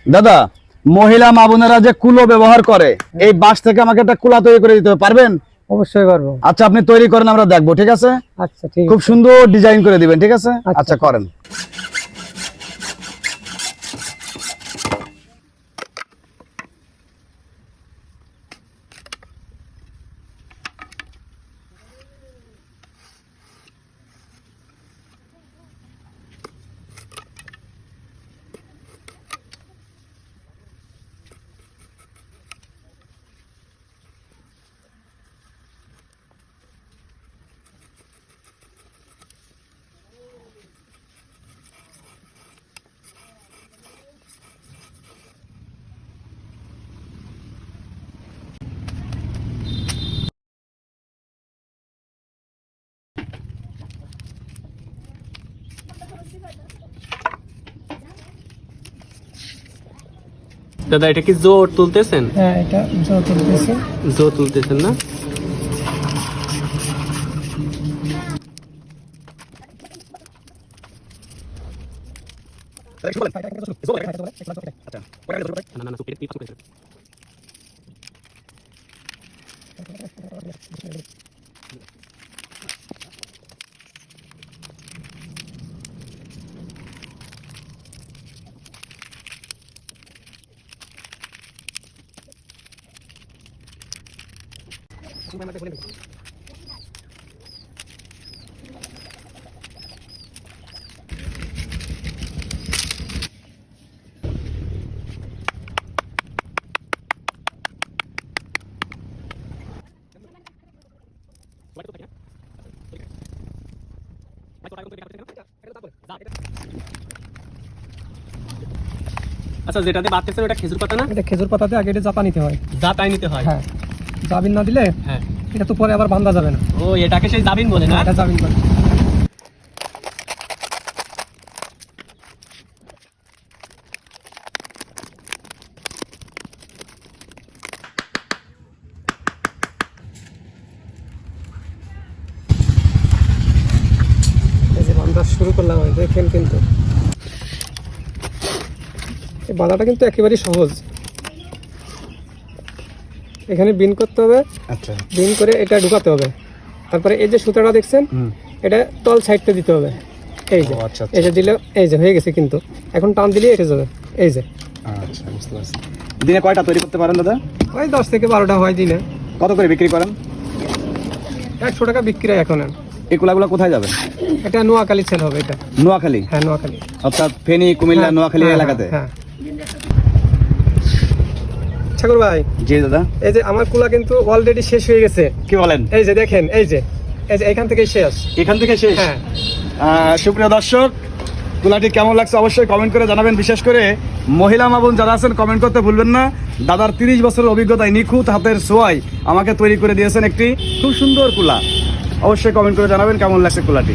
দাদা, মহিলা মা বোনেরা যে কুলো ব্যবহার করে, এই বাঁশ থেকে আমাকে একটা কুলা তৈরি করে দিতে পারবেন? অবশ্যই পারবো। আচ্ছা, আপনি তৈরি করেন, আমরা দেখবো, ঠিক আছে? আচ্ছা, ঠিক খুব আছে। সুন্দর ডিজাইন করে দিবেন, ঠিক আছে? আচ্ছা, করেন। দাদা, এটা কি জোর তুলতেছেন? হ্যাঁ, এটা জোর তুলতেছি। জোর তুলতেছেন না? না, না, না, সুপির, সুপির। আচ্ছা, যেটাতে বাঁধতেছেন ওটা খেজুর পাতা না? এটা খেজুর পাতাতে আগে এটা জাপা নিতে হয়। জাতাই নিতে হয়? হ্যাঁ, জাবিন না দিলে হ্যাঁ। এটা তো পরে আবার বাঁধা যাবে না। ও, এটাকে সেই জাবিন বলে না? এটা জাবিন বলে। এই যে বাঁধা শুরু করলাম, দেখেন কিন্তু এই বাঁধাটা কিন্তু একেবারেই সহজ। এখানে বিন করতে হবে। আচ্ছা, বিন করে এটা ঢুকাতে হবে। তারপরে এই যে সুতাটা দেখছেন, এটা তল সাইডটা দিতে হবে। এই যে, ও, আচ্ছা, আচ্ছা। এই যে দিলে, এই যে হয়ে গেছে কিন্তু। এখন টান দিলে এটা যাবে। এই যে আচ্ছা, বুঝতে পারছি। দিনে কয়টা তৈরি করতে পারেন দাদা? ওই 10 থেকে 12টা হয় দিনে। কত করে বিক্রি করেন? 100 টাকা বিক্রি হয় এখন। এই কুলাগুলো কোথায় যাবে? এটা নোয়াখালী সেল হবে এটা। নোয়াখালী? হ্যাঁ, নোয়াখালী। অর্থাৎ ফেনী, কুমিল্লা, হ্যাঁ, নোয়াখালী হ্যাঁ, এলাকাতে? হ্যাঁ। ঠাকুর ভাই, জি দাদা। এই যে আমার কুলা কিন্তু অলরেডি শেষ হয়ে গেছে। কি বলেন? এই যে দেখেন, এই যে, এই যে এখান থেকেই শেষ। এখান থেকে শেষ? হ্যাঁ। সুপ্রিয় দর্শক, কুলাটি কেমন লাগছে অবশ্যই কমেন্ট করে জানাবেন। বিশেষ করে মহিলা মা বোন যারা আছেন কমেন্ট করতে ভুলবেন না। দাদার 30 বছরের অভিজ্ঞতায় নিখুঁত হাতের ছোঁয়ায় আমাকে তৈরি করে দিয়েছেন একটি খুব সুন্দর কুলা। অবশ্যই কমেন্ট করে জানাবেন কেমন লাগছে কুলাটি।